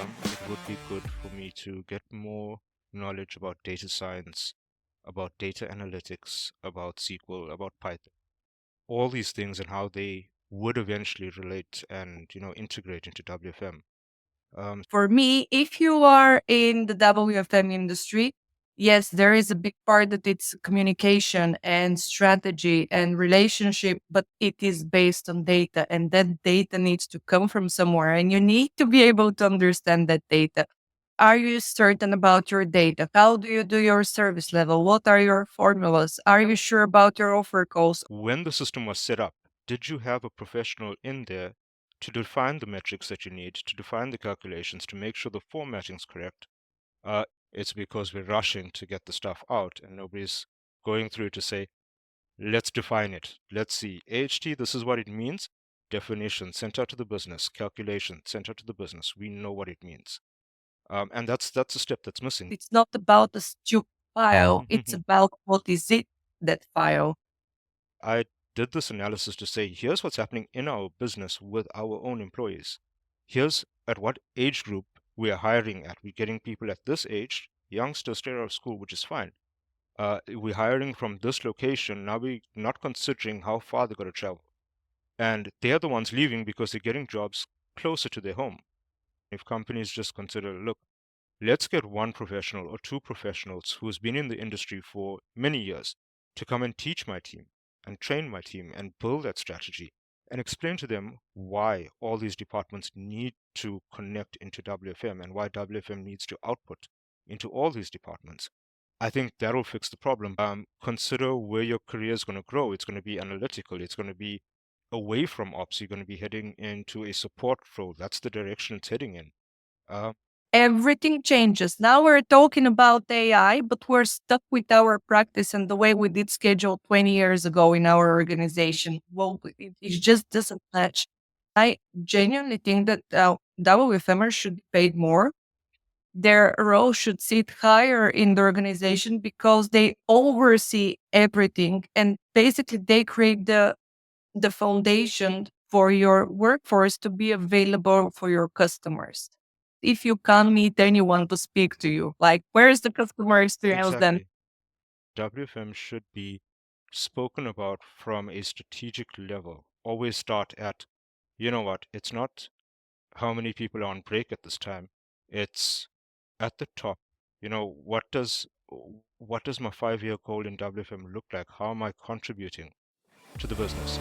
WFM, it would be good for me to get more knowledge about data science, about data analytics, about SQL, about Python, all these things and how they would eventually relate and, integrate into WFM. For me, if you are in the WFM industry, yes, there is a big part that it's communication and strategy and relationship, but it is based on data, and that data needs to come from somewhere, and you need to be able to understand that data. Are you certain about your data? How do you do your service level? What are your formulas? Are you sure about your offer calls? when the system was set up, did you have a professional in there to define the metrics that you need, to define the calculations, to make sure the formatting's correct? Uh, it's because we're rushing to get the stuff out and nobody's going through to say, let's define it. Let's see. AHT, this is what it means. Definition sent out to the business. Calculation sent out to the business. We know what it means. And that's a step that's missing. It's not about the stupid file. It's about what is it, that file. I did this analysis to say, here's what's happening in our business with our own employees. Here's at what age group we are hiring at. We're getting people at this age, youngsters straight out of school, which is fine. We're hiring from this location. Now we're not considering how far they're going to travel. And they're the ones leaving because they're getting jobs closer to their home. If companies just consider, look, let's get one professional or two professionals who's been in the industry for many years to come and teach my team and train my team and build that strategy and explain to them why all these departments need to connect into WFM and why WFM needs to output into all these departments. I think that'll fix the problem. Consider where your career is going to grow. It's going to be analytical. It's going to be away from ops. You're going to be heading into a support role. That's the direction it's heading in. Uh, Everything changes. Now we're talking about AI, but we're stuck with our practice and the way we did schedule 20 years ago in our organization. Well, it just doesn't match. I genuinely think that WFMers should be paid more. Their role should sit higher in the organization because they oversee everything, and basically they create the foundation for your workforce to be available for your customers. If you can't meet anyone to speak to you, like where is the customer experience then? exactly. WFM should be spoken about from a strategic level. Always start at, you know what, it's not how many people are on break at this time. It's at the top. What does my 5-year goal in WFM look like? How am I contributing to the business?